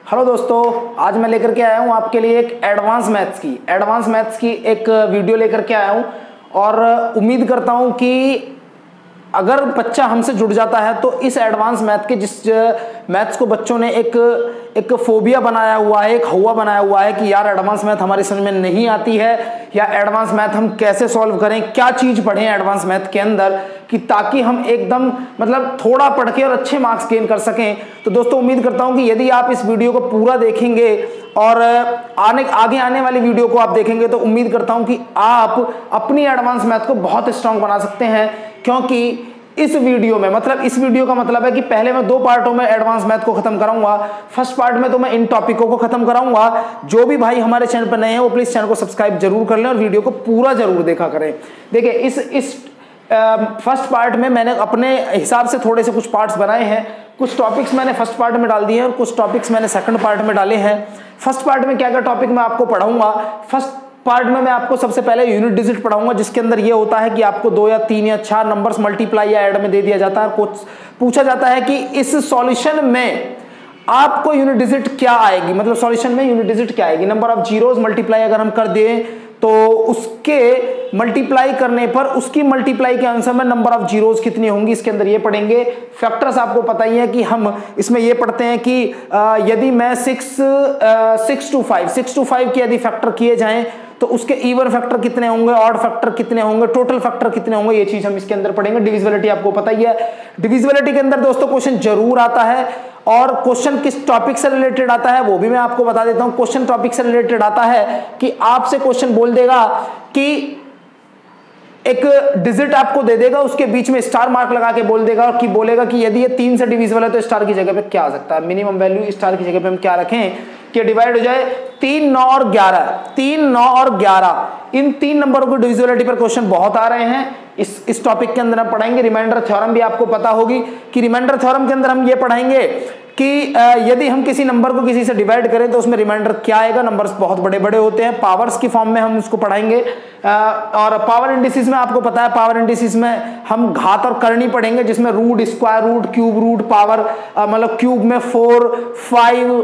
Hello दोस्तों, आज मैं लेकर के आया हूँ आपके लिए एक एडवांस मैथ्स की एक वीडियो लेकर के आया हूँ और उम्मीद करता हूँ कि अगर बच्चा हमसे जुड़ जाता है तो इस एडवांस मैथ के जिस मैथ्स को बच्चों ने एक फोबिया बनाया हुआ है, एक हवा बनाया हुआ है कि यार एडवांस मैथ हमारी समझ में नहीं आती है या एडवांस मैथ हम कैसे सॉल्व करें, क्या चीज पढ़ें एडवांस मैथ के अंदर कि ताकि हम एकदम मतलब थोड़ा पढ़ के और अच्छे मार्क्स गेन कर सकें। तो दोस्तों उम्मीद करता हूं कि यदि आप इस वीडियो को पूरा देखेंगे और आगे आने वाली वीडियो को आप देखेंगे तो उम्मीद करता हूं कि आप अपनी एडवांस मैथ को बहुत स्ट्रांग बना सकते हैं, क्योंकि इस वीडियो का मतलब है कि पहले मैं 2 पार्टों में एडवांस मैथ को खत्म कराऊंगा। फर्स्ट पार्ट में तो मैं इन टॉपिकों को खत्म कराऊंगा। जो भी भाई हमारे चैनल पर नए हैं वो प्लीज चैनल को सब्सक्राइब जरूर कर लें और वीडियो को पूरा जरूर देखा करें। देखिए इस फर्स्ट पार्ट में मैंने अपने हिसाब से थोड़े से कुछ पार्ट्स बनाए हैं। कुछ टॉपिक्स मैंने फर्स्ट पार्ट में डाल दिए हैं और कुछ टॉपिक्स मैंने सेकंड पार्ट में डाले हैं। फर्स्ट पार्ट में क्या क्या टॉपिक मैं आपको पढ़ाऊंगा। फर्स्ट पार्ट में मैं आपको सबसे पहले यूनिट डिजिट पढ़ाऊंगा, जिसके अंदर ये होता है कि आपको 2 या 3 या 4 नंबर्स मल्टीप्लाई या ऐड में दे दिया जाता है। कुछ पूछा जाता है कि इस सॉल्यूशन में आपको यूनिट डिजिट क्या आएगी, मतलब सॉल्यूशन में यूनिट डिजिट क्या आएगी। नंबर ऑफ जीरोस मल्टीप्लाई अगर हम कर दें तो उसके मल्टीप्लाई करने पर उसकी मल्टीप्लाई के आंसर में नंबर ऑफ जीरोस कितनी होंगी, इसके अंदर ये पढ़ेंगे। फैक्टर्स आपको पता ही है कि हम इसमें ये पढ़ते हैं कि यदि मैं 6 to 5 के यदि फैक्टर किए जाएं तो उसके इवन फैक्टर कितने होंगे, ऑड फैक्टर कितने होंगे, टोटल फैक्टर कितने होंगे, ये चीज हम इसके अंदर पढ़ेंगे। डिविजिबिलिटी आपको पता ही है। डिविजिबिलिटी के अंदर दोस्तों क्वेश्चन जरूर आता है और क्वेश्चन किस टॉपिक से रिलेटेड आता है वो भी मैं आपको बता देता हूं। क्वेश्चन टॉपिक से रिलेटेड आता है कि आपसे क्वेश्चन बोल देगा कि एक डिजिट आपको दे देगा, उसके बीच में स्टार मार्क लगा के बोल देगा कि बोलेगा कि यदि ये 3 से डिविजिबल है तो स्टार की जगह पे क्या आ सकता है। मिनिमम वैल्यू स्टार की जगह पे हम क्या रखें कि डिवाइड हो जाए 3, 9 और 11। इन 3 नंबरों की डिविजिबिलिटी पर क्वेश्चन बहुत आ रहे हैं। इस टॉपिक के अंदर हम पढ़ाएंगे। रिमाइंडर थ्योरम भी आपको पता होगी कि रिमाइंडर थ्योरम के अंदर हम ये पढ़ाएंगे कि यदि हम किसी नंबर को किसी से डिवाइड करें तो उसमें रिमाइंडर क्या आएगा। नंबर्स बहुत बड़े बड़े होते हैं, पावर्स की फॉर्म में हम उसको पढ़ाएंगे। और पावर इंडिसेस में आपको पता है, पावर इंडिसेस में हम घात और करनी पढ़ेंगे, जिसमें root, square root, cube root, power मतलब क्यूब में 4, 5,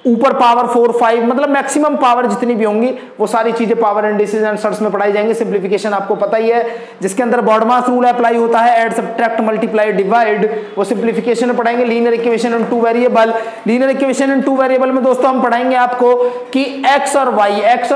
ऊपर पावर 4, 5 मतलब मैक्सिमम पावर जितनी भी होंगी वो सारी चीजें पावर इंडिसेस एंड सर्ट्स में पढ़ाई जाएंगे। सिंप्लीफिकेशन आपको पता ही है, जिसके अंदर बॉडमास रूल अप्लाई होता है, ऐड सब्ट्रैक्ट मल्टीप्लाई डिवाइड, वो सिंप्लीफिकेशन में पढ़ाएंगे। लीनियर इक्वेशन इन 2 वेरिएबल में दोस्तों हम पढ़ाएंगे आपको कि एक्स और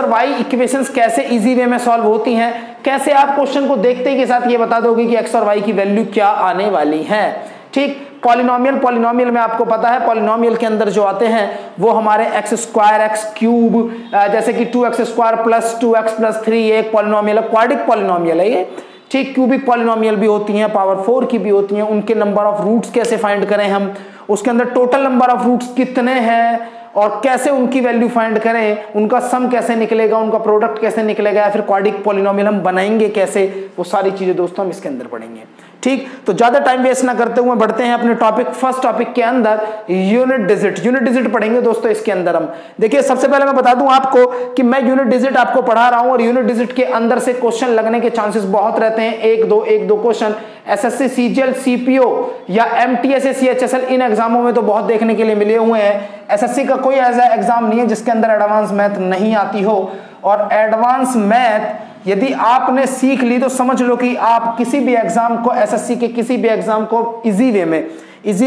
वाई इक्वेशंस कैसे इजी वे में सॉल्व होती हैं, कैसे आप क्वेश्चन को देखते ही के साथ ये बता दोगे कि एक्स और वाई की वैल्यू क्या आने वाली है। ठीक। पॉलिनोमियल में आपको पता है, पॉलिनोमियल के अंदर जो आते हैं वो हमारे एक्स स्क्वायर, एक्स क्यूब, जैसे कि 2x square plus 2x plus 3 एक पॉलिनोमियल है, क्वाड्रिक पॉलिनोमियल है ये। ठीक। क्यूबिक पॉलिनोमियल भी होती हैं, पावर 4 की भी होती हैं। उनके नंबर ऑफ रूट्स कैसे फाइंड करें हम, उसके अंदर टोटल नंबर ऑफ रूट्स कितने हैं और कैसे उनकी वैल्यू फाइंड करें, उनका सम कैसे निकलेगा, उनका प्रोडक्ट कैसे निकलेगा, या फिर क्वाड्रिक पॉलिनोमियल हम बनाएंगे कैसे, वो सारी चीजें दोस्तों हम इसके अंदर पढ़ेंगे। ठीक। तो ज्यादा टाइम वेस्ट ना करते हुए बढ़ते हैं अपने टॉपिक। फर्स्ट टॉपिक के अंदर यूनिट डिजिट पढ़ेंगे दोस्तों। इसके अंदर हम देखिए, सबसे पहले मैं बता दूं आपको कि मैं यूनिट डिजिट आपको पढ़ा रहा हूं और यूनिट डिजिट के अंदर से क्वेश्चन लगने के चांसेस बहुत रहते हैं। 1-2 क्वेश्चन एसएससी, सीजीएल, सीपीओ या एमटीएस, सीएचएसएल इन एग्जामों में तो बहुत देखने के लिए मिले हुए हैं। एसएससी का कोई ऐसा एग्जाम नहीं है जिसके अंदर एडवांस मैथ नहीं आती हो, और एडवांस मैथ यदि आपने सीख ली तो समझ लो कि आप किसी भी एग्जाम को, एसएससी के किसी भी एग्जाम को इजी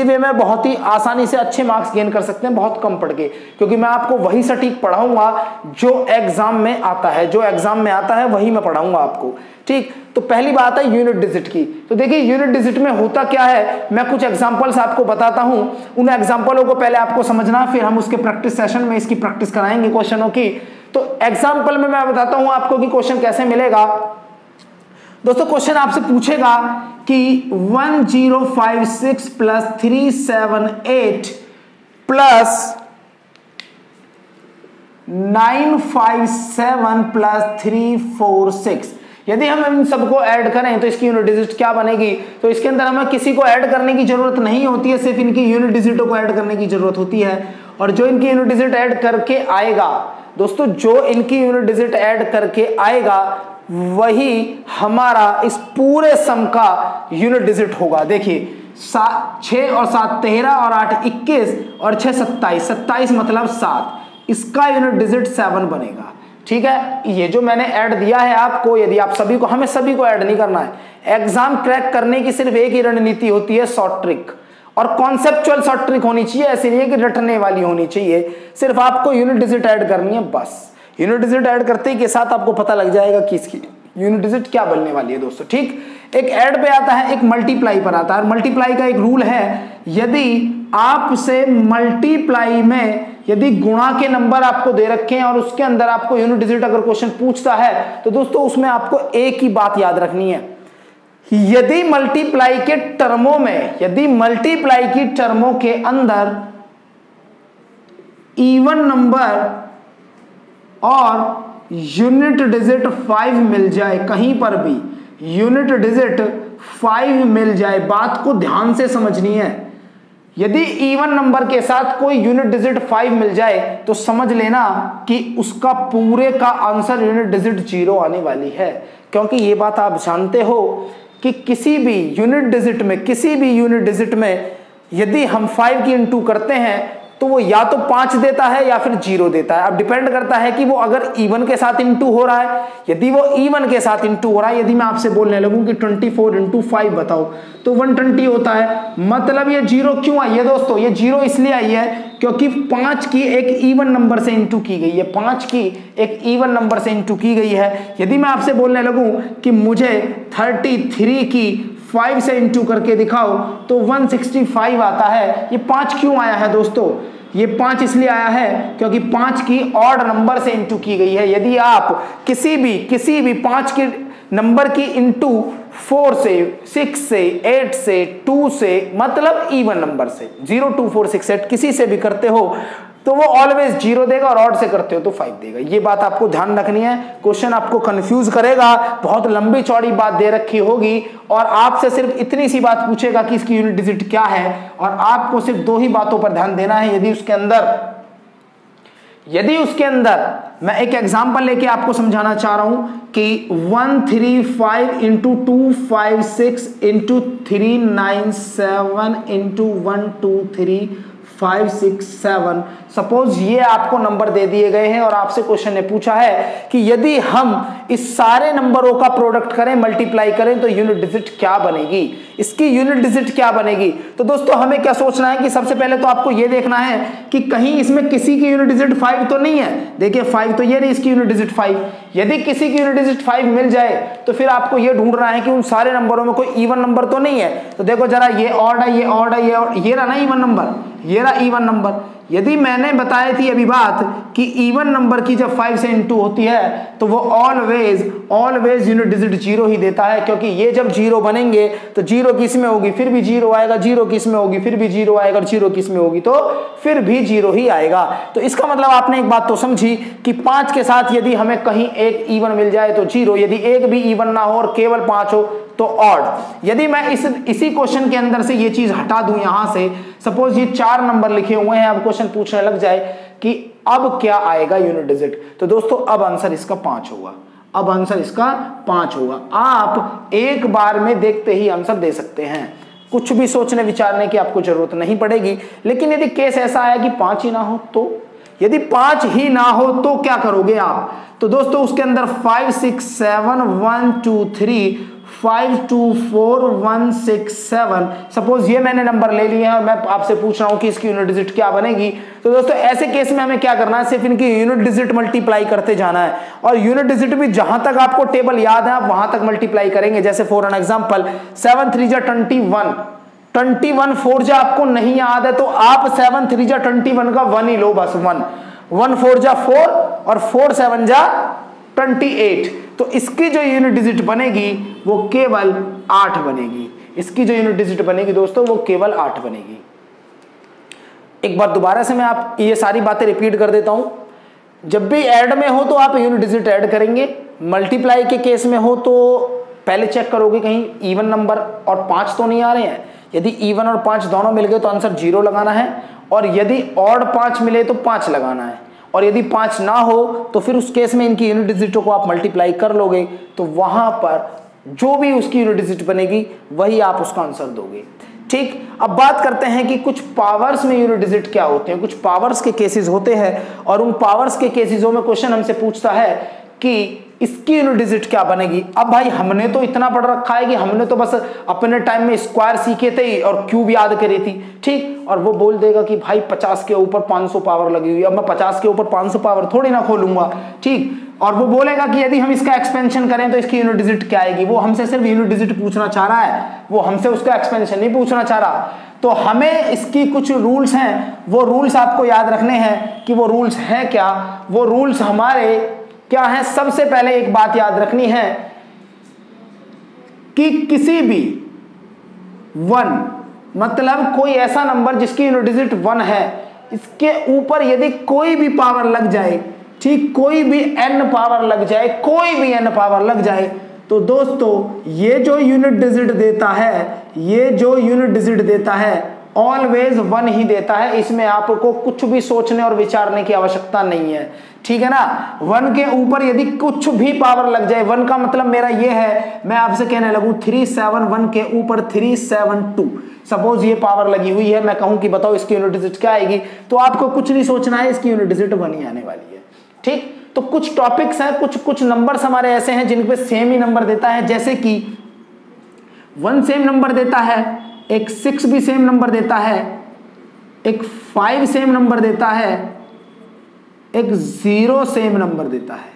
वे में बहुत ही आसानी से अच्छे मार्क्स गेन कर सकते हैं, बहुत कम पढ़ के, क्योंकि मैं आपको वही सटीक पढ़ाऊंगा जो एग्जाम में आता है, वही मैं पढ़ाऊंगा आपको। ठीक। तो पहली बात है यूनिट डिजिट की। तो देखिए यूनिट डिजिट में होता क्या है, मैं कुछ एग्जांपल्स आपको बताता हूं, उन एग्जांपलों को पहले आपको समझना, फिर हम उसके प्रैक्टिस सेशन में इसकी प्रैक्टिस कराएंगे क्वेश्चनों की। तो एग्जांपल में मैं बताता हूं आपको कि क्वेश्चन कैसे मिलेगा। दोस्तों क्वेश्चन आपसे पूछेगा कि 1056 प्लस 378 प्लस 957 प्लस 346, यदि हम इन सबको ऐड करें तो इसकी यूनिट डिजिट क्या बनेगी। तो इसके अंदर हमें किसी को ऐड करने की जरूरत नहीं होती है, सिर्फ इनकी यूनिट डिजिटों को ऐड करने की जरूरत होती है। और जो इनकी यूनिट डिजिट ऐड करके आएगा दोस्तों, जो इनकी यूनिट डिजिट ऐड करके आएगा वही हमारा इस पूरे सम का यूनिट डिजिट होगा। देखिए 6 और 7 13 और 8 21 और 6 27, 27 मतलब 7, इसका यूनिट डिजिट 7 बनेगा। ठीक है, ये जो मैंने ऐड दिया है आपको, यदि आप सभी को, हमें सभी को ऐड नहीं करना है, एग्जाम क्रैक करने की सिर्फ एक ही रणनीति होती है, शॉर्ट ट्रिक, और कॉन्सेप्चुअल शॉर्ट ट्रिक होनी चाहिए, ऐसी नहीं है कि रटने वाली होनी चाहिए, सिर्फ आपको यूनिट डिजिट ऐड करनी है बस। यूनिट डिजिट ऐड करते ही के साथ आपको पता लग जाएगा कि इसकी यूनिट डिजिट क्या बनने वाली है दोस्तों। ठीक, एक ऐड पे आता है, एक मल्टीप्लाई पर आता है। मल्टीप्लाई का एक रूल है, यदि आपसे मल्टीप्लाई में यदि गुणा के नंबर आपको दे रखे हैं और उसके अंदर आपको यूनिट डिजिट अगर क्वेश्चन पूछता है तो दोस्तों उसमें आपको एक ही बात याद रखनी है, यदि मल्टीप्लाई के टर्मों में, यदि मल्टीप्लाई की टर्मों के अंदर इवन नंबर और यूनिट डिजिट 5 मिल जाए, कहीं पर भी यूनिट डिजिट 5 मिल जाए, बात को ध्यान से समझनी है। यदि इवन नंबर के साथ कोई यूनिट डिजिट 5 मिल जाए तो समझ लेना कि उसका पूरे का आंसर यूनिट डिजिट 0 आने वाली है, क्योंकि ये बात आप जानते हो कि किसी भी यूनिट डिजिट में, किसी भी यूनिट डिजिट में यदि हम 5 की इंटू करते हैं तो वो या तो 5 देता है या फिर 0 देता है। अब डिपेंड करता है कि वो अगर इवन के साथ इंटू हो रहा है, यदि वो इवन के साथ इंटू हो रहा है, यदि मैं आपसे बोलने लगूं कि 24 इंटू 5 बताओ तो 120 होता है। मतलब ये 0 क्यों आई है दोस्तों? ये 0 इसलिए आई है क्योंकि 5 की एक इवन नंबर से इंटू की गई है, 5 की एक इवन नंबर से इंटू की गई है। यदि मैं आपसे बोलने लगूं कि मुझे 33 की 5 से इंटू करके दिखाओ तो 165 आता है। ये 5 क्यों आया है दोस्तों? ये 5 इसलिए आया है क्योंकि 5 की ऑड नंबर से इंटू की गई है। यदि आप किसी भी 5 के नंबर की इंटू 4 से, 6 से, 8 से, 2 से, मतलब इवन नंबर से 0 2 4 6 8 किसी से भी करते हो तो वो ऑलवेज 0 देगा, और ऑड से करते हो तो 5 देगा। ये बात आपको ध्यान रखनी है, क्वेश्चन आपको कंफ्यूज करेगा, बहुत लंबी चौड़ी बात दे रखी होगी और आपसे सिर्फ इतनी सी बात पूछेगा कि इसकी यूनिट डिजिट क्या है, और आपको सिर्फ 2 ही बातों पर ध्यान देना है। यदि उसके अंदर मैं एक एग्जांपल लेके आपको समझाना चाह रहा हूं कि 135 इंटू 256 इंटू 397 इंटू 123 5 6 7, सपोज ये आपको नंबर दे दिए गए हैं और आपसे क्वेश्चन ने पूछा है कि यदि हम इस सारे नंबरों का प्रोडक्ट करें, मल्टीप्लाई करें तो यूनिट डिजिट क्या बनेगी, इसकी यूनिट डिजिट क्या बनेगी। तो दोस्तों हमें क्या सोचना है कि सबसे पहले तो आपको ये देखना है कि कहीं इसमें किसी की यूनिट डिजिट 5 तो नहीं है। देखिए 5 तो ये नहीं, इसकी यूनिट डिजिट 5। यदि किसी की यूनिट डिजिट 5 मिल जाए तो फिर आपको ये ढूंढना है कि उन सारे नंबरों में कोई इवन नंबर तो नहीं है। तो देखो जरा, ये ऑड है, ये ऑड है, ये रहा ना इवन नंबर, ये रहा इवन नंबर। यदि मैंने बताई थी अभी बात कि इवन नंबर की जब 5 से इंटू होती है तो वो ऑलवेज यूनिट डिजिट 0 ही देता है, क्योंकि ये जब 0 बनेंगे तो 0 किस में होगी, फिर भी 0 आएगा, 0 किस में होगी, फिर भी 0 आएगा, 0 किस में होगी तो फिर भी 0 ही आएगा। तो इसका मतलब आपने एक बात तो समझी कि 5 के साथ यदि हमें कहीं एक इवन मिल जाए तो 0, यदि एक भी इवन ना हो और केवल 5 हो तो ऑड। यदि मैं इसी क्वेश्चन के अंदर से ये चीज हटा दूं, यहां से सपोज ये 4 नंबर लिखे हुए हैं, अब क्वेश्चन पूछने लग जाए कि अब क्या आएगा यूनिट डिजिट, तो दोस्तों अब आंसर इसका 5 होगा, अब आंसर इसका 5 होगा। आप एक बार में देखते ही आंसर दे सकते हैं, कुछ भी सोचने विचारने की आपको जरूरत नहीं पड़ेगी। लेकिन यदि केस ऐसा आया कि 5 ही ना हो तो, यदि 5 ही ना हो तो क्या करोगे आप? तो दोस्तों उसके अंदर 5 6 7 1 2 3 5 2 4 1 6 7, सपोज ये मैंने नंबर ले लिए हैं और मैं आपसे पूछ रहा हूं कि इसकी यूनिट डिजिट क्या बनेगी। तो दोस्तों ऐसे केस में हमें क्या करना है, सिर्फ इनकी यूनिट डिजिट मल्टीप्लाई करते जाना है, और यूनिट डिजिट भी जहां तक आपको टेबल याद है आप वहां तक मल्टीप्लाई करेंगे। जैसे फॉर एन एग्जांपल 7 3 जा 21, 21 4 जा आपको नहीं याद है तो आप 7 3 जा 21 का 1 ही लो, बस 1 4 जा 4 और 4 7 जा 28। तो इसकी जो यूनिट डिजिट बनेगी वो केवल 8 बनेगी, इसकी जो यूनिट डिजिट बनेगी दोस्तों वो केवल 8 बनेगी। एक बार दोबारा से मैं आप ये सारी बातें रिपीट कर देता हूं। जब भी ऐड में हो तो आप यूनिट डिजिट ऐड करेंगे, मल्टीप्लाई के केस में हो तो पहले चेक करोगे कहीं इवन नंबर और 5 तो नहीं आ रहे हैं। यदि इवन और 5 दोनों मिल गए तो आंसर 0 लगाना है, और यदि ऑड 5 मिले तो 5 लगाना है, और यदि 5 ना हो तो फिर उस केस में इनकी यूनिट डिजिटों को आप मल्टीप्लाई कर लोगे तो वहां पर जो भी उसकी यूनिट डिजिट बनेगी वही आप उसका आंसर दोगे। ठीक, अब बात करते हैं कि कुछ पावर्स में यूनिट डिजिट क्या होते हैं। कुछ पावर्स के केसेस होते हैं और उन पावर्स के केसेसों में क्वेश्चन हमसे पूछता है कि इसकी यूनिट डिजिट क्या बनेगी। अब भाई हमने तो इतना पढ़ रखा है कि हमने तो बस अपने टाइम में स्क्वायर सीखे थे और क्यूब याद करी थी, ठीक, और वो बोल देगा कि भाई 50 के ऊपर 500 पावर लगी हुई है। अब मैं 50 के ऊपर 500 पावर थोड़ी ना खोलूंगा, ठीक, और वो बोलेगा कि यदि हम इसका एक्सपेंशन करें तो इसकी यूनिट डिजिट क्या आएगी। वो हमसे सिर्फ यूनिट डिजिट पूछना चाह रहा है, वो हमसे उसका एक्सपेंशन नहीं पूछना चाह रहा। तो हमें इसकी कुछ रूल्स हैं, वो रूल्स आपको याद रखने हैं कि वो रूल्स हैं क्या। वो रूल्स हमारे क्या हैं। सबसे पहले एक बात याद रखनी है कि किसी भी 1 मतलब कोई ऐसा नंबर जिसकी यूनिट डिजिट 1 है, इसके ऊपर यदि कोई भी पावर लग जाए, ठीक, कोई भी n पावर लग जाए, कोई भी n पावर लग जाए, तो दोस्तों ये जो यूनिट डिजिट देता है, ये जो यूनिट डिजिट देता है ऑलवेज 1 ही देता है। इसमें आपको कुछ भी सोचने और विचारने की आवश्यकता नहीं है, ठीक है ना। 1 के ऊपर यदि कुछ भी पावर लग जाए, 1 का मतलब मेरा ये है, मैं आपसे कहने लगूं 371 के ऊपर 372, सपोज ये पावर लगी हुई है, मैं कहूं कि बताओ इसकी यूनिट डिजिट क्या आएगी, तो आपको कुछ नहीं सोचना है, इसकी यूनिट डिजिट 1 ही आने वाली है, ठीक। तो कुछ टॉपिक्स हैं, कुछ नंबर्स हमारे ऐसे हैं जिन पे सेम ही नंबर देता है, जैसे कि 1 सेम नंबर देता है, एक 6 भी सेम नंबर देता है, एक 5 सेम नंबर देता है, एक 0 सेम नंबर देता है।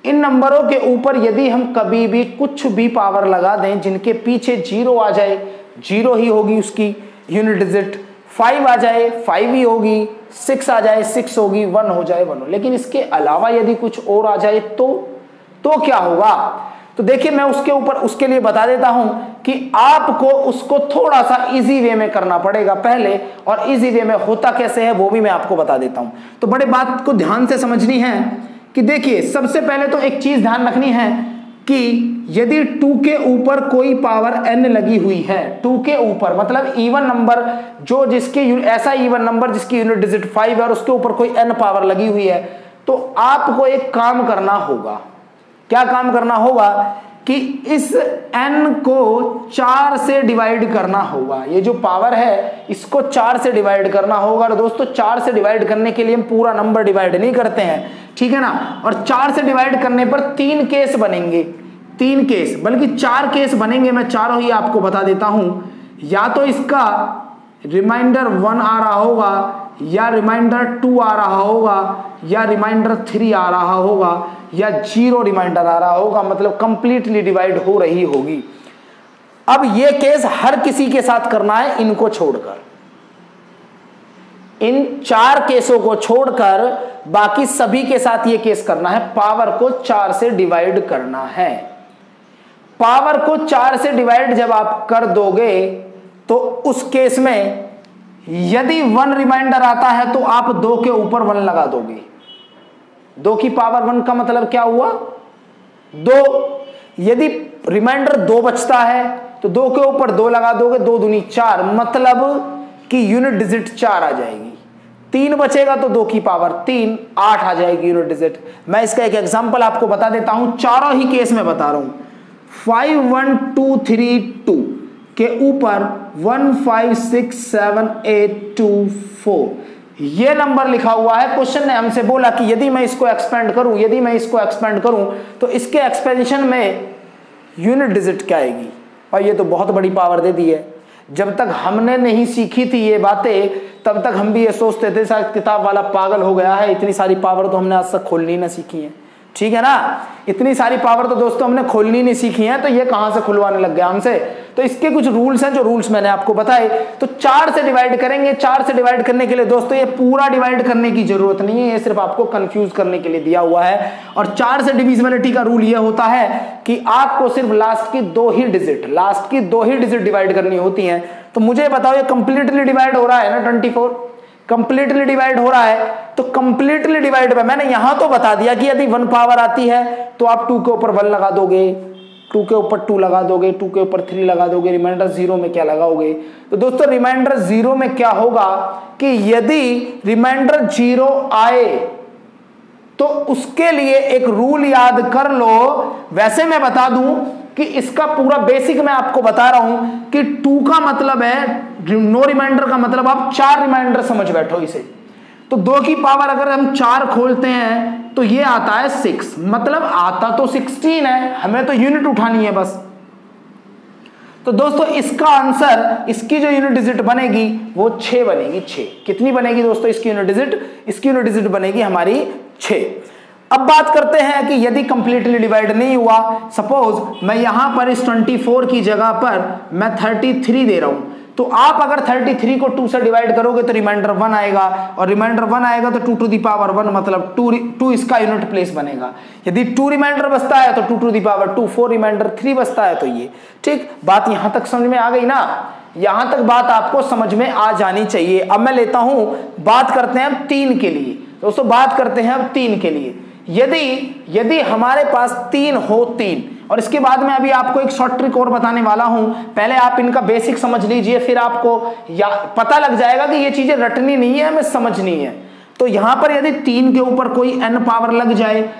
इन नंबरों के ऊपर यदि हम कभी भी कुछ भी पावर लगा दें जिनके पीछे 0 आ जाए, 0 ही होगी उसकी यूनिट डिजिट, 5 आ जाए 5 ही होगी, 6 आ जाए 6 होगी, 1 हो जाए 1 हो। लेकिन इसके अलावा यदि कुछ और आ जाए तो क्या होगा। तो देखिए मैं उसके लिए बता देता हूं कि आपको उसको थोड़ा सा इजी वे में करना पड़ेगा पहले, और इजी वे में होता कैसे है वो भी मैं आपको बता देता हूं। तो बड़े बात को ध्यान से समझनी है कि देखिए सबसे पहले तो एक चीज ध्यान रखनी है कि यदि 2 के ऊपर कोई पावर n लगी हुई है, 2 के ऊपर मतलब इवन नंबर जो जिसके ऐसा इवन नंबर जिसकी यूनिट डिजिट 5 है और उसके ऊपर कोई n पावर लगी हुई है, तो आपको एक काम करना होगा। क्या काम करना होगा कि इस n को 4 से डिवाइड करना होगा। ये जो पावर है इसको 4 से डिवाइड करना होगा। और दोस्तों 4 से डिवाइड करने के लिए हम पूरा नंबर डिवाइड नहीं करते हैं, ठीक है ना। और 4 से डिवाइड करने पर 3 केस बनेंगे, 3 केस बल्कि 4 केस बनेंगे। मैं चारों ही आपको बता देता हूं। या तो इसका रिमाइंडर 1 आ रहा होगा, या रिमाइंडर 2 आ रहा होगा, या रिमाइंडर 3 आ रहा होगा, या 0 रिमाइंडर आ रहा होगा, मतलब कंप्लीटली डिवाइड हो रही होगी। अब ये केस हर किसी के साथ करना है, इनको छोड़कर, इन 4 केसों को छोड़कर बाकी सभी के साथ ये केस करना है। पावर को 4 से डिवाइड करना है। पावर को 4 से डिवाइड जब आप कर दोगे तो उस केस में यदि 1 रिमाइंडर आता है तो आप 2 के ऊपर 1 लगा दोगे। 2 की पावर 1 का मतलब क्या हुआ 2। यदि रिमाइंडर 2 बचता है तो 2 के ऊपर 2 लगा दोगे, 2 दूनी 4, मतलब कि यूनिट डिजिट 4 आ जाएगी। 3 बचेगा तो 2 की पावर 3, 8 आ जाएगी यूनिट डिजिट। मैं इसका एक एग्जांपल आपको बता देता हूं, चारों ही केस में बता रहा हूं। 5 1 2 3 2 के ऊपर 1 5 6 7 8 2 4 ये नंबर लिखा हुआ है। क्वेश्चन ने हमसे बोला कि यदि मैं इसको एक्सपेंड करूं, तो इसके एक्सपेंशन में यूनिट डिजिट क्या आएगी। और ये तो बहुत बड़ी पावर दे दी है। जब तक हमने नहीं सीखी थी ये बातें तब तक हम भी ये सोचते थे शायद किताब वाला पागल हो गया है, इतनी सारी पावर तो हमने आज तक खोलनी ना सीखी है, ठीक है ना। इतनी सारी पावर तो दोस्तों हमने खोलनी नहीं सीखी है, तो ये कहां से खुलवाने लग गया हमसे। तो इसके कुछ रूल्स हैं, जो रूल्स मैंने आपको बताए। तो 4 से डिवाइड करेंगे। 4 से डिवाइड करने के लिए दोस्तों ये पूरा डिवाइड करने की जरूरत नहीं है, ये सिर्फ आपको कंफ्यूज करने के लिए दिया हुआ है। और 4 से डिविजिबिलिटी का रूल ये होता है कि आपको सिर्फ लास्ट की 2 ही डिजिट डिवाइड करनी होती हैं। तो मुझे बताओ ये कंप्लीटली डिवाइड हो रहा है ना 24, कंप्लीटली डिवाइड हो रहा है। तो कंप्लीटली डिवाइड पे मैंने यहां तो बता दिया कि यदि 1 पावर आती है तो आप 2 के ऊपर 1 लगा दोगे, 2 के ऊपर 2 लगा दोगे, 2 के ऊपर 3 लगा दोगे, रिमाइंडर 0 में क्या लगाओगे। तो दोस्तों रिमाइंडर 0 में क्या होगा कि यदि रिमाइंडर 0 आए तो उसके लिए एक रूल याद कर लो। वैसे मैं बता दूं कि इसका पूरा बेसिक मैं आपको बता रहा हूं कि 2 का मतलब है, नो रिमाइंडर का मतलब आप 4 रिमाइंडर समझ बैठो इसे। तो 2 की पावर अगर हम 4 खोलते हैं तो ये आता है 6, मतलब आता तो 16 है, हमें तो यूनिट उठानी है बस। तो दोस्तों इसका आंसर, इसकी जो यूनिट डिजिट बनेगी वो 6 बनेगी। 6 कितनी बनेगी दोस्तों इसकी यूनिट डिजिट? इसकी यूनिट डिजिट बनेगी हमारी 6। अब बात करते हैं कि यदि कंप्लीटली डिवाइड नहीं हुआ, सपोज मैं यहां पर इस 24 की जगह पर मैं 33 दे रहा हूं, तो आप अगर 33 को 2 से डिवाइड करोगे तो रिमाइंडर 1 आएगा, और रिमाइंडर 1 आएगा तो 2 टू द पावर 1 मतलब 2 इसका यूनिट प्लेस बनेगा। यदि 2 रिमाइंडर बचता है तो 2 टू द पावर 2, 4 रिमाइंडर 3 बचता है तो ये। ठीक, बात यहां तक समझ में आ गई ना? यहां तक बात आपको समझ में आ जानी चाहिए। अब मैं लेता हूं, बात करते हैं अब 3 के लिए। दोस्तों बात करते हैं अब 3 के लिए। यदि हमारे पास 3 हो, 3, और इसके बाद में अभी आपको एक शॉर्ट ट्रिक और बताने वाला हूं, पहले आप इनका बेसिक समझ लीजिए, फिर आपको पता लग जाएगा कि ये चीजें रटनी नहीं है, हमें समझनी है। तो यहां पर यदि 3 के ऊपर कोई n पावर लग जाए,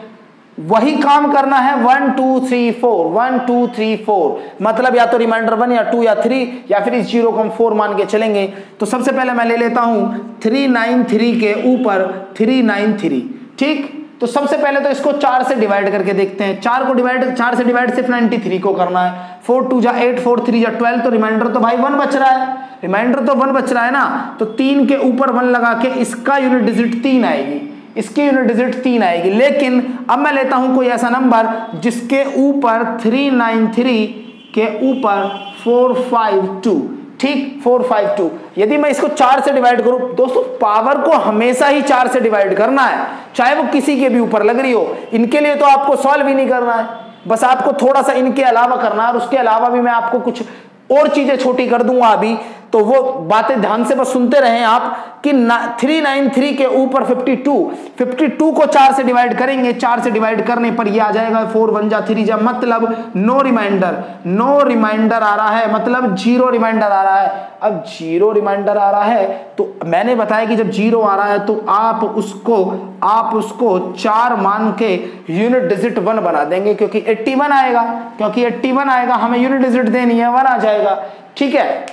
वही काम करना है 1 2 3 4, 1 2 3 4, मतलब या तो रिमाइंडर 1 या 2 या 3, या फिर इस 0 को हम 4 मान के चलेंगे। तो सबसे पहले मैं ले लेता हूं 393 के ऊपर 393। ठीक, तो सबसे पहले तो इसको 4 से डिवाइड करके देखते हैं। 4 से डिवाइड सिर्फ 93 को करना है। 4 2 जा 8, 4 3 जा 12, तो रिमाइंडर तो भाई 1 बच रहा है, रिमाइंडर तो 1 बच रहा है ना। तो 3 के ऊपर 1 लगा के इसका यूनिट डिजिट 3 आएगी, इसकी यूनिट डिजिट 3 आएगी। लेकिन अब मैं लेता हूं कोई ऐसा नंबर जिसके ऊपर 393 के ऊपर 452। ठीक, 452। यदि मैं इसको 4 से डिवाइड करूं, दोस्तों पावर को हमेशा ही 4 से डिवाइड करना है, चाहे वो किसी के भी ऊपर लग रही हो। इनके लिए तो आपको सॉल्व ही नहीं करना है, बस आपको थोड़ा सा इनके अलावा करना है, और उसके अलावा भी मैं आपको कुछ और चीजें छोटी कर दूंगा अभी, तो वो बातें ध्यान से बस सुनते रहें आप। कि 393 के ऊपर 52 को 4 से डिवाइड करेंगे, 4 से डिवाइड करने पर ये आ जाएगा 4 1 जा 3 जा, मतलब नो रिमाइंडर आ रहा है, मतलब 0 रिमाइंडर आ रहा है। अब 0 रिमाइंडर आ रहा है तो मैंने बताया कि जब 0 आ रहा है तो आप उसको 4 मान के यूनिट डिजिट 1 बना देंगे, क्योंकि 81 आएगा, हमें यूनिट डिजिट देनी है, 1 आ जाएगा। ठीक है,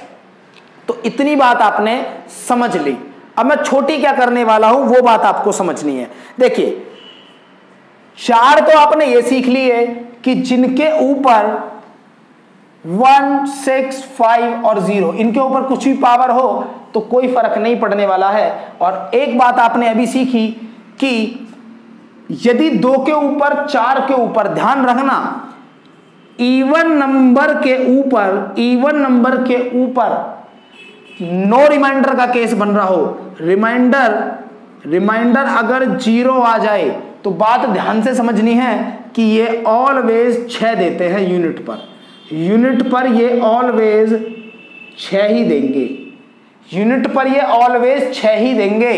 तो इतनी बात आपने समझ ली। अब मैं छोटी क्या करने वाला हूं वो बात आपको समझनी है। देखिए 4 तो आपने ये सीख ली है कि जिनके ऊपर 1 6 5 और 0 इनके ऊपर कुछ भी पावर हो तो कोई फर्क नहीं पड़ने वाला है। और एक बात आपने अभी सीखी कि यदि 2 के ऊपर 4 के ऊपर, ध्यान रखना, इवन नंबर के ऊपर नो रिमाइंडर का केस बन रहा हो, रिमाइंडर अगर 0 आ जाए तो बात ध्यान से समझनी है कि ये ऑलवेज 6 देते हैं यूनिट पर ये ऑलवेज 6 ही देंगे।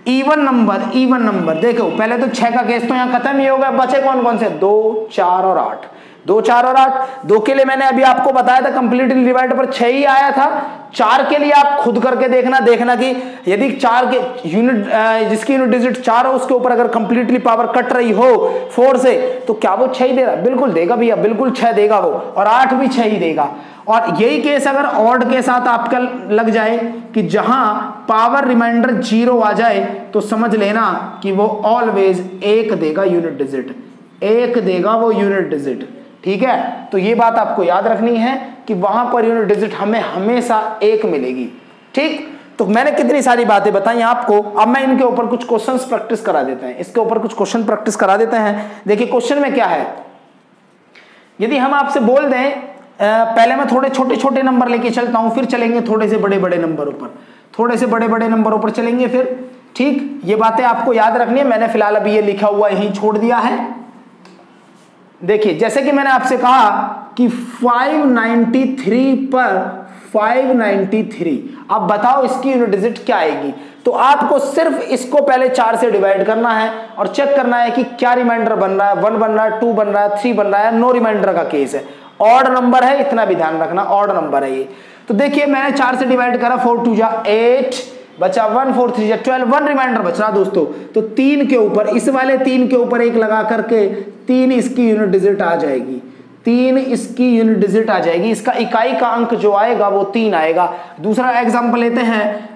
इवन नंबर देखो, पहले तो 6 का केस तो यहां खत्म ही हो गया, बचे कौन से? 2 4 और 8। 2 4 और 8, 2 के लिए मैंने अभी आपको बताया था कंप्लीटली डिवाइड पर 6 ही आया था। 4 के लिए आप खुद करके देखना कि यदि 4 के यूनिट, जिसकी यूनिट डिजिट 4 हो, उसके ऊपर अगर कंप्लीटली पावर कट रही हो 4 से, तो क्या वो 6 ही दे रहा है? बिल्कुल देगा भैया, बिल्कुल 6 देगा वो, और 8 भी 6 ही देगा। और यही केस अगर ऑड के साथ आपका लग जाए कि जहां पावर रिमाइंडर 0 आ जाए, तो समझ लेना कि वो ऑलवेज 1 देगा यूनिट डिजिट। ठीक है, तो ये बात आपको याद रखनी है कि वहां पर यूनिट डिजिट हमें हमेशा 1 मिलेगी। ठीक, तो मैंने कितनी सारी बातें बताई आपको। अब मैं इनके ऊपर कुछ क्वेश्चंस प्रैक्टिस करा देते हैं, इसके ऊपर कुछ क्वेश्चन प्रैक्टिस करा देते हैं। देखिए क्वेश्चन में क्या है, यदि हम आपसे बोल दें, पहले मैं थोड़े छोटे नंबर लेके चलता हूं, फिर चलेंगे थोड़े से बड़े नंबरों पर चलेंगे फिर। ठीक, ये बातें आपको याद रखनी है। मैंने फिलहाल अभी ये लिखा हुआ यहीं छोड़ दिया है। देखिए जैसे कि मैंने आपसे कहा कि 593 पर 593, अब बताओ इसकी यूनिट डिजिट क्या आएगी। तो आपको सिर्फ इसको पहले 4 से डिवाइड करना है और चेक करना है कि क्या रिमाइंडर बन रहा है, 1 बन रहा है, 2 बन रहा है, 3 बन रहा है, नो रिमाइंडर का केस है, ऑड नंबर है, इतना भी ध्यान रखना, ऑड नंबर है ये। तो देखिए मैंने 4 से डिवाइड करा, 4 2 जा 8 बचा, 1 4 3 जा 12, 1 रिमाइंडर बच रहा दोस्तों। तो 3 के ऊपर, इस वाले 3 के ऊपर 1 लगा करके 3 इसकी यूनिट डिजिट आ जाएगी। 3 इसकी यूनिट डिजिट आ जाएगी, इसका इकाई का अंक जो आएगा वो 3 आएगा। दूसरा एग्जांपल लेते हैं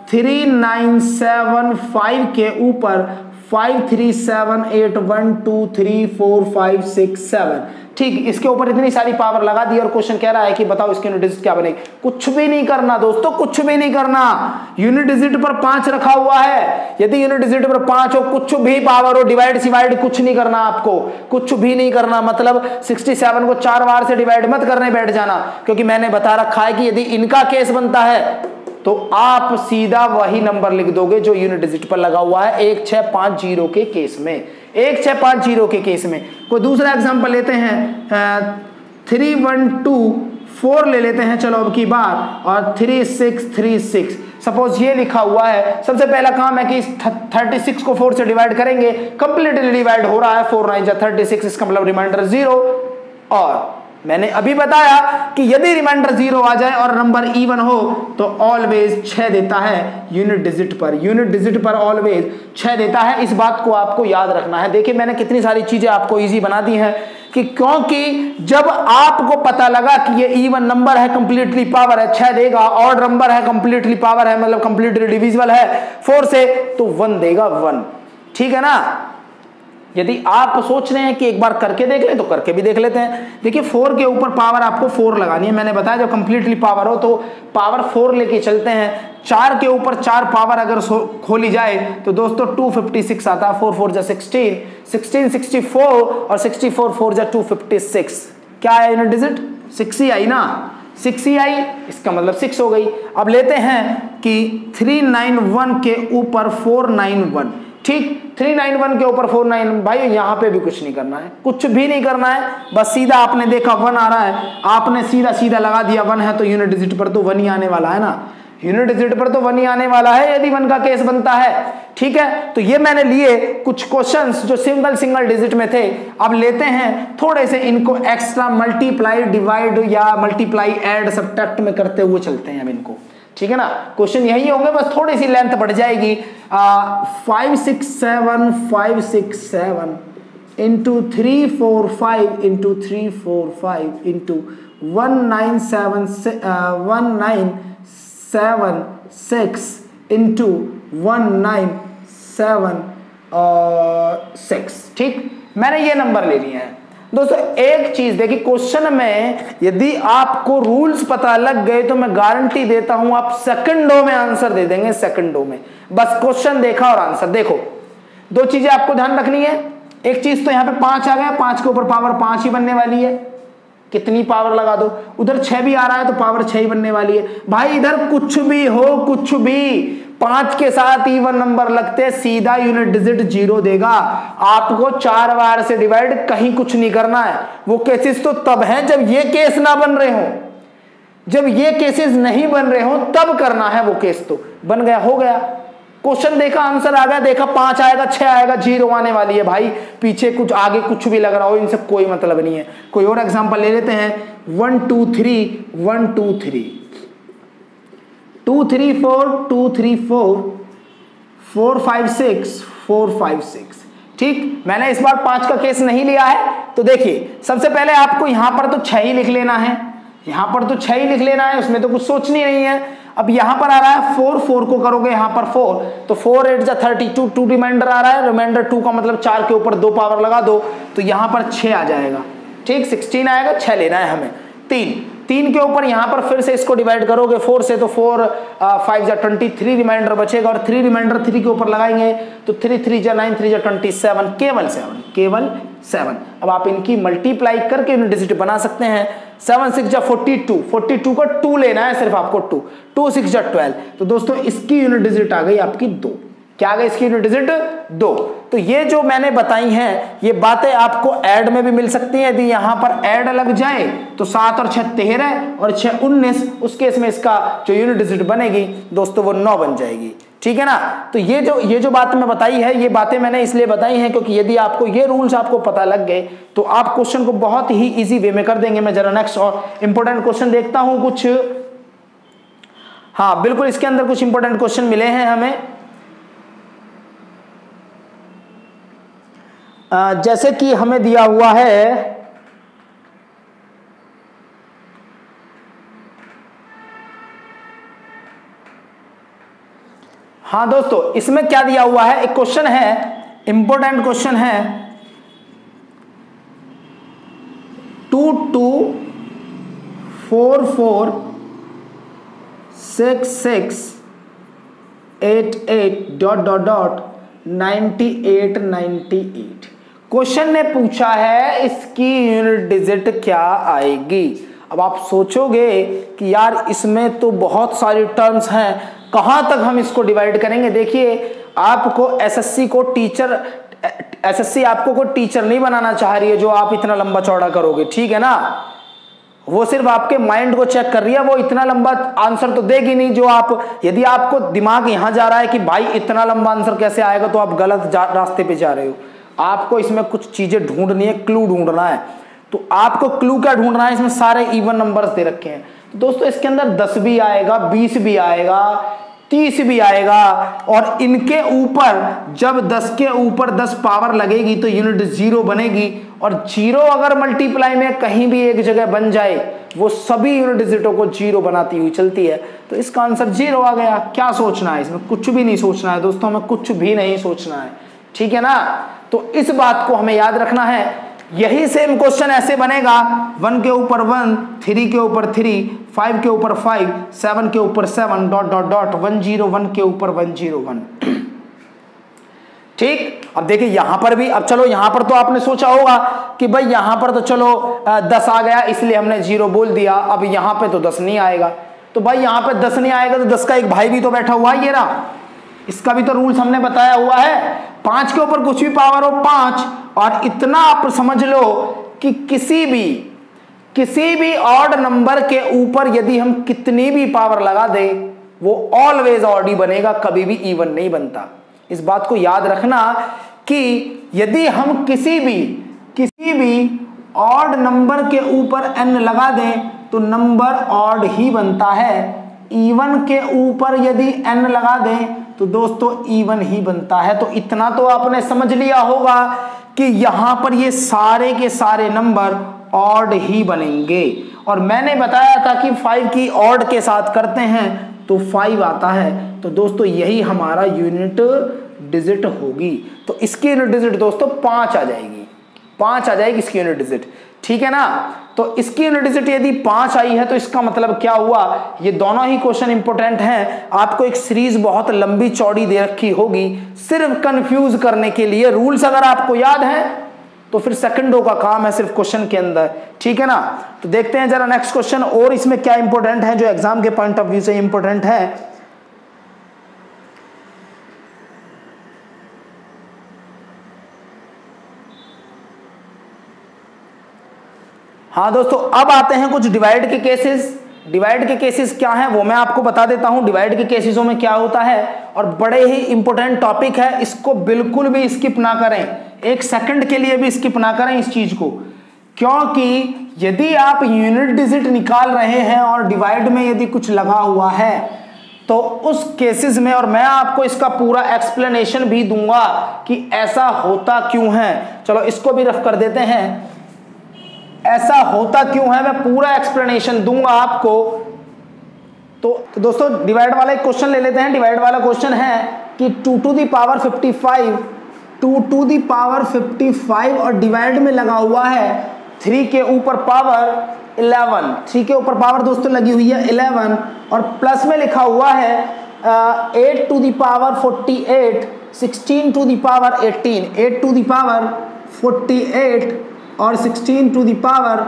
3975 के ऊपर 5378123456 ठीक, इसके ऊपर इतनी सारी पावर लगा दी और क्वेश्चन कह रहा है कि बताओ इसकी यूनिट डिजिट क्या बनेगी। कुछ भी नहीं करना दोस्तों, कुछ भी नहीं करना। यूनिट डिजिट पर 5 रखा हुआ है, यदि यूनिट डिजिट पर 5 हो, कुछ भी पावर हो, डिवाइड सिवाइड कुछ नहीं करना आपको, कुछ भी नहीं करना। मतलब 67 को 4 बार से डिवाइड मत करने बैठ जाना, क्योंकि मैंने बता रखा है कि यदि इनका केस बनता है तो आप सीधा वही नंबर लिख दोगे जो यूनिट डिजिट पर लगा हुआ है 1650 के केस में, 1650 के केस में। कोई दूसरा एग्जांपल लेते हैं 3124 ले लेते हैं, चलो अब की बार, और 3636। सपोज ये लिखा हुआ है, सबसे पहला काम है कि इस 36 को 4 से डिवाइड करेंगे, कंप्लीटली डिवाइड हो रहा है, 4 9 जा 36, इसका मतलब रिमाइंडर 0। और मैंने अभी बताया कि यदि रिमाइंडर 0 आ जाए और नंबर इवन हो तो ऑलवेज 6 देता है यूनिट डिजिट पर, यूनिट डिजिट पर ऑलवेज 6 देता है। इस बात को आपको याद रखना है। देखिए मैंने कितनी सारी चीजें आपको इजी बना दी हैं कि क्योंकि जब आपको पता लगा कि ये इवन नंबर है, कंप्लीटली पावर है, 6 देगा, ऑड नंबर है, कंप्लीटली पावर है, मतलब कंप्लीटली डिविजिबल है 4 से, तो 1 देगा 1। ठीक है ना। यदि आप सोच रहे हैं कि एक बार करके देख ले तो करके भी देख लेते हैं। देखिए 4 के ऊपर पावर आपको 4 लगानी है, मैंने बताया जब कंप्लीटली पावर हो तो पावर 4 लेके चलते हैं। 4 के ऊपर 4 पावर अगर खोली जाए तो दोस्तों 256 आता है, 4 4 जा 16, 16 64 और 64 4 जा 256। क्या है यूनिट डिजिट? 6 ही आई ना, 6 ही आई, इसका मतलब 6 हो गई। अब लेते हैं कि 391 के ऊपर 491, ठीक, 391 के ऊपर 491, भाई यहां पे भी कुछ नहीं करना है, कुछ भी नहीं करना है, बस सीधा आपने देखा 1 आ रहा है, आपने सीधा सीधा लगा दिया 1 है तो यूनिट डिजिट पर तो 1 ही आने वाला है ना, यूनिट डिजिट पर तो 1 ही आने वाला है यदि 1 का केस बनता है। ठीक है, तो ये मैंने लिए कुछ क्वेश्चंस जो सिंगल डिजिट में थे। अब लेते हैं थोड़े से इनको एक्स्ट्रा मल्टीप्लाई डिवाइड या मल्टीप्लाई ऐड सब्ट्रैक्ट में करते हुए चलते हैं अब इनको। ठीक है ना, क्वेश्चन यही होंगे, बस थोड़ी सी लेंथ बढ़ जाएगी। 567 इंटू 345 इंटू 345 इंटू 1976 इंटू 1976। ठीक, मैंने ये नंबर ले लिए हैं दोस्तों। एक चीज देखिए, क्वेश्चन में यदि आपको रूल्स पता लग गए तो मैं गारंटी देता हूं आप सेकंडों में आंसर दे देंगे, सेकंडों में। बस क्वेश्चन देखा और आंसर। देखो 2 चीजें आपको ध्यान रखनी है। एक चीज तो यहां पे 5 आ गया, 5 के ऊपर पावर 5 ही बनने वाली है, कितनी पावर लगा दो। उधर 6 भी आ रहा है तो पावर 6 ही बनने वाली है। भाई इधर कुछ भी हो, कुछ भी 5 के साथ इवन नंबर लगते सीधा यूनिट डिजिट 0 देगा। आपको 4 बार से डिवाइड कहीं कुछ नहीं करना है। वो केसेस तो तब हैं जब ये केस ना बन रहे हो, जब ये केसेस नहीं बन रहे हो तब करना है। वो केस तो बन गया, हो गया, क्वेश्चन देखा, आंसर आ गया, देखा 5 आएगा, 6 आएगा, 0 आने वाली है। भाई पीछे कुछ आगे कुछ भी लग रहा हो, इनसे कोई मतलब नहीं है। कोई और एग्जांपल ले लेते हैं 1 2 3 1 2 3 2 3 4 2 3 4 4 5 6 4 5 6। ठीक, मैंने इस बार 5 का केस नहीं लिया है। तो देखिए सबसे पहले आपको यहां पर तो 6 ही लिख लेना है, यहां पर तो 6 ही लिख लेना है, उसमें तो कुछ सोचनी नहीं है। अब यहां पर आ रहा है 4 4 को करोगे यहां पर 4 तो 4 8 जा 32, 2 रिमाइंडर आ रहा है, रिमाइंडर 2 का मतलब 4 के ऊपर 2 पावर लगा दो तो यहां पर 6 आ जाएगा। ठीक, 16 आएगा, 6 लेना है हमें। 3 के ऊपर यहां पर फिर से इसको डिवाइड करोगे 4 से तो 4 5 जा 23 रिमाइंडर बचेगा और 3 रिमाइंडर 3 के ऊपर लगाएंगे तो 3 3 जा 9 3 जा 27, केवल 7। अब आप इनकी मल्टीप्लाई करके यूनिट डिजिट बना सकते हैं। 7 6 जा 42, 42 का 2 लेना है सिर्फ आपको, 2 6 जा 12। तो दोस्तों इसकी यूनिट डिजिट आ गई आपकी 2। क्या आ गई इसकी यूनिट डिजिट? 2। तो ये जो मैंने बताई हैं ये बातें आपको ऐड में भी मिल सकती हैं। यदि यहां पर ऐड लग जाए तो 7 और 6 13 और 6 19, उस केस में इसका जो यूनिट डिजिट बनेगी दोस्तों वो 9 बन जाएगी। ठीक है ना। तो ये जो बात मैं बताई है, ये बातें मैंने इसलिए बताई हैं क्योंकि यदि आपको ये रूल्स आपको पता लग गए तो आप क्वेश्चन को बहुत ही इजी वे में कर देंगे। मैं जरा नेक्स्ट और इंपॉर्टेंट क्वेश्चन देखता हूं कुछ। हाँ बिल्कुल, इसके अंदर कुछ इंपॉर्टेंट क्वेश्चन मिले हैं हमें। जैसे कि हमें दिया हुआ है हाँ दोस्तों, इसमें क्या दिया हुआ है, एक क्वेश्चन है, इंपॉर्टेंट क्वेश्चन है, 22446688.98 क्वेश्चन ने पूछा है इसकी यूनिट डिजिट क्या आएगी। अब आप सोचोगे कि यार इसमें तो बहुत सारी टर्म्स हैं, कहां तक हम इसको डिवाइड करेंगे। देखिए आपको एसएससी आपको कोई टीचर नहीं बनाना चाह रही है जो आप इतना लंबा चौड़ा करोगे, ठीक है ना। वो सिर्फ आपके माइंड को चेक कर रही है, वो इतना लंबा आंसर तो देगी नहीं जो आप, यदि आपको दिमाग यहां जा रहा है कि भाई इतना लंबा आंसर कैसे आएगा, तो आप गलत रास्ते पे जा रहे हो। आपको इसमें कुछ चीजें ढूंढनी है, क्लू ढूंढना है। तो आपको क्लू क्या ढूंढना है, इसमें सारे इवन नंबर्स दे रखे हैं। तो दोस्तों इसके अंदर 10 भी आएगा, 20 भी आएगा, 30 भी आएगा, और इनके ऊपर जब 10 के ऊपर 10 पावर लगेगी तो यूनिट 0 बनेगी। और 0 अगर मल्टीप्लाई में कहीं भी एक जगह बन जाए, वो सभी यूनिट डिजिटों को 0 बनाती हुई चलती है। तो इसका आंसर 0 आ गया। क्या सोचना है इसमें, कुछ भी नहीं सोचना है दोस्तों, हमें कुछ भी नहीं सोचना है, ठीक है ना। तो इस बात को हमें याद रखना है। यही सेम क्वेश्चन ऐसे बनेगा, 1 के ऊपर 1, 3 के ऊपर 3, 5 के ऊपर 5, 7 के ऊपर 7, ... 101 के ऊपर 101। ठीक, अब देखिए यहां पर भी, अब चलो यहां पर तो आपने सोचा होगा कि भाई यहां पर तो चलो 10 आ गया इसलिए हमने 0 बोल दिया, अब यहां पे तो 10 नहीं आएगा। तो भाई यहां पे 10 नहीं आएगा तो 10 का एक भाई भी तो बैठा हुआ है, ये रहा, इसका भी तो रूल्स हमने बताया हुआ है। 5 के ऊपर कुछ भी पावर हो 5, और इतना आप समझ लो कि किसी भी ऑड नंबर के ऊपर यदि हम कितनी भी पावर लगा दें, वो ऑलवेज ऑड ही बनेगा, कभी भी इवन नहीं बनता। इस बात को याद रखना कि यदि हम किसी भी ऑड नंबर के ऊपर n लगा दें तो नंबर ऑड ही बनता है। इवन के ऊपर यदि n लगा दें तो दोस्तों इवन ही बनता है। तो इतना तो आपने समझ लिया होगा कि यहां पर ये सारे के सारे नंबर ऑड ही बनेंगे। और मैंने बताया था कि 5 की ऑड के साथ करते हैं तो 5 आता है। तो दोस्तों यही हमारा यूनिट डिजिट होगी। तो इसकी यूनिट डिजिट दोस्तों 5 आ जाएगी, 5 आ जाएगी इसकी यूनिट डिजिट, ठीक है ना। तो इसकी यूनिट डिजिट यदि 5 आई है तो इसका मतलब क्या हुआ, ये दोनों ही क्वेश्चन इंपॉर्टेंट हैं। आपको एक सीरीज बहुत लंबी चौड़ी दे रखी होगी सिर्फ कंफ्यूज करने के लिए। रूल्स अगर आपको याद है तो फिर सेकंडों का काम है सिर्फ क्वेश्चन के अंदर, ठीक है ना। तो देखते हैं जरा नेक्स्ट क्वेश्चन और इसमें क्या इंपॉर्टेंट है जो एग्जाम के पॉइंट ऑफ व्यू से इंपॉर्टेंट है। हाँ दोस्तों, अब आते हैं कुछ डिवाइड के केसेस। डिवाइड के केसेस क्या हैं वो मैं आपको बता देता हूं। डिवाइड के केसेसों में क्या होता है, और बड़े ही इंपॉर्टेंट टॉपिक है, इसको बिल्कुल भी स्किप ना करें, एक सेकंड के लिए भी स्किप ना करें इस चीज को। क्योंकि यदि आप यूनिट डिजिट निकाल रहे हैं और डिवाइड में यदि कुछ लगा हुआ है तो उस केसेस में, और मैं आपको इसका पूरा एक्सप्लेनेशन भी दूंगा कि ऐसा होता क्यों है। चलो इसको भी रफ कर देते हैं, ऐसा होता क्यों है मैं पूरा एक्सप्लेनेशन दूंगा आपको। तो दोस्तों डिवाइड वाला एक क्वेश्चन ले लेते हैं। डिवाइड वाला क्वेश्चन है कि 2 to the power 55, 2 to the power 55 और डिवाइड में लगा हुआ है 3 के ऊपर पावर 11। 3 के ऊपर पावर दोस्तों लगी हुई है 11, और प्लस में लिखा हुआ है 8 to the power 48, 16 to the power 18, 8 to the power 48 और 16 टू द पावर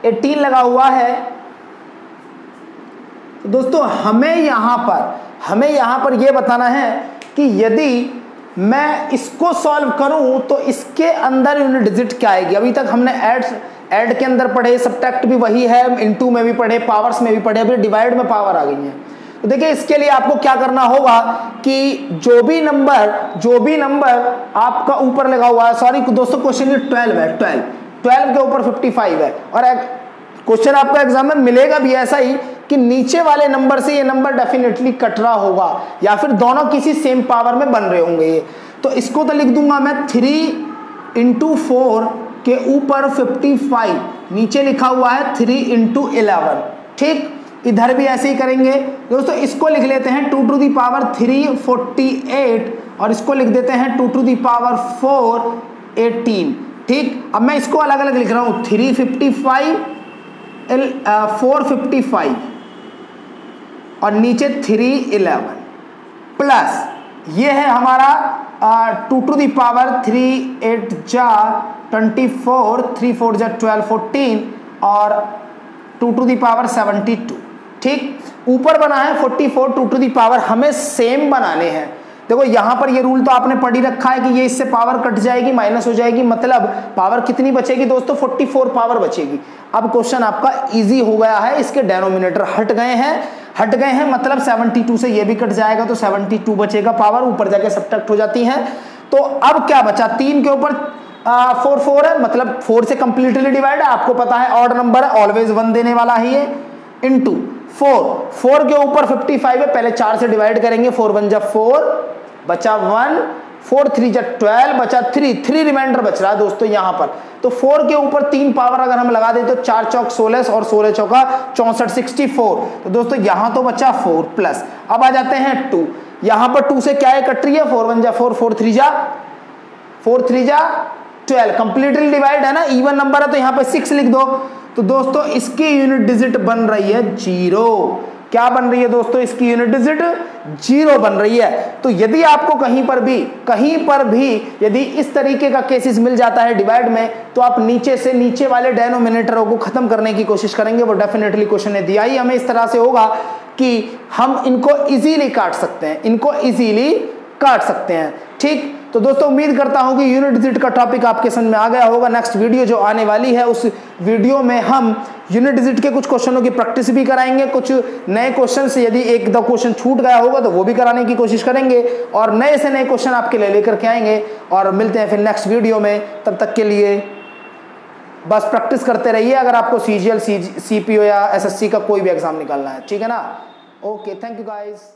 18 लगा हुआ है। तो दोस्तों हमें यहां पर यह बताना है कि यदि मैं इसको सॉल्व करूं तो इसके अंदर यूनिट डिजिट क्या आएगी। अभी तक हमने ऐड के अंदर पढ़े, सब्ट्रैक्ट भी वही है, इनटू में भी पढ़े, पावर्स में भी पढ़े, अभी डिवाइड में पावर आ गई है। तो देखिए इसके लिए आपको क्या करना होगा कि जो भी नंबर आपका ऊपर लगा हुआ है, सॉरी दोस्तों क्वेश्चन 12 है, 12 के ऊपर 55 है, और क्वेश्चन आपको एग्जाम में मिलेगा भी ऐसा ही कि नीचे वाले नंबर से ये नंबर डेफिनेटली कट रहा होगा, या फिर दोनों किसी सेम पावर में बन रहे होंगे ये। तो इसको तो लिख दूंगा मैं 3 इंटू 4 के ऊपर 55, नीचे लिखा हुआ है 3 इंटू 11, ठीक। इधर भी ऐसे ही करेंगे दोस्तों। इसको लिख लेते हैं 2 टू दी पावर 348 और इसको लिख देते हैं 2 टू दी पावर 418। ठीक, अब मैं इसको अलग अलग लिख रहा हूं 355 455 और नीचे 311 प्लस ये है हमारा 2 टू दी पावर 3 8 जा 24 3 4 जा 12 14 और 2 टू दी पावर 72। ठीक, ऊपर बना है 44 2 टू दी पावर, हमें सेम बनाने हैं। देखो यहां पर ये रूल तो आपने पढ़ ही रखा है कि ये इससे पावर कट जाएगी, माइनस हो जाएगी, मतलब पावर कितनी बचेगी दोस्तों 44 पावर बचेगी। अब क्वेश्चन आपका इजी हो गया है, इसके डेनोमिनेटर हट गए हैं मतलब 72 से ये भी कट जाएगा तो 72 बचेगा पावर, ऊपर जाके सब्ट्रैक्ट हो जाती है। तो अब क्या बचा, 3 के ऊपर 4 4 है, मतलब 4 से कंप्लीटली डिवाइड है, आपको पता है ऑड नंबर है, ऑलवेज 1 देने वाला ही है, इनटू 4 के ऊपर 55 है, पहले 4 से डिवाइड करेंगे, 4 1 जा 4 बचा 1, 4 3 जा 12 बचा 3 रिमाइंडर बच रहा है दोस्तों यहां पर। तो 4 के ऊपर 3 पावर अगर हम लगा दें तो 4 चौक 16 और 16 चौका 64 64। तो दोस्तों यहां तो बचा 4 प्लस, अब आ जाते हैं 2, यहां पर 2 से क्या है कट रही है, 4 1 जा 4 4 3 जा 12, कंप्लीटली डिवाइड है ना, इवन नंबर है तो यहां पे 6 लिख दो। तो दोस्तों इसकी यूनिट डिजिट बन रही है 0। क्या बन रही है दोस्तों, इसकी यूनिट डिजिट 0 बन रही है। तो यदि आपको कहीं पर भी यदि इस तरीके का केसेस मिल जाता है डिवाइड में, तो आप नीचे से नीचे वाले डेनोमिनेटरों को खत्म करने की कोशिश करेंगे। वो डेफिनेटली क्वेश्चन ने दिया ही हमें इस तरह से होगा कि हम इनको इजीली काट सकते हैं, ठीक। तो दोस्तों उम्मीद करता हूं कि यूनिट डिजिट का टॉपिक आपके समझ में आ गया होगा। नेक्स्ट वीडियो जो आने वाली है उस वीडियो में हम यूनिट डिजिट के कुछ क्वेश्चनों की प्रैक्टिस भी कराएंगे, कुछ नए क्वेश्चन से यदि 1-2 क्वेश्चन छूट गया होगा तो वो भी कराने की कोशिश करेंगे और नए से नए क्वेश्चन आपके लिए लेकर के आएंगे। और मिलते हैं फिर नेक्स्ट वीडियो में, तब तक के लिए बस प्रैक्टिस करते रहिए अगर आपको CGL CPO या SSC का कोई भी एग्जाम निकालना है, ठीक है ना। Okay, thank you guys.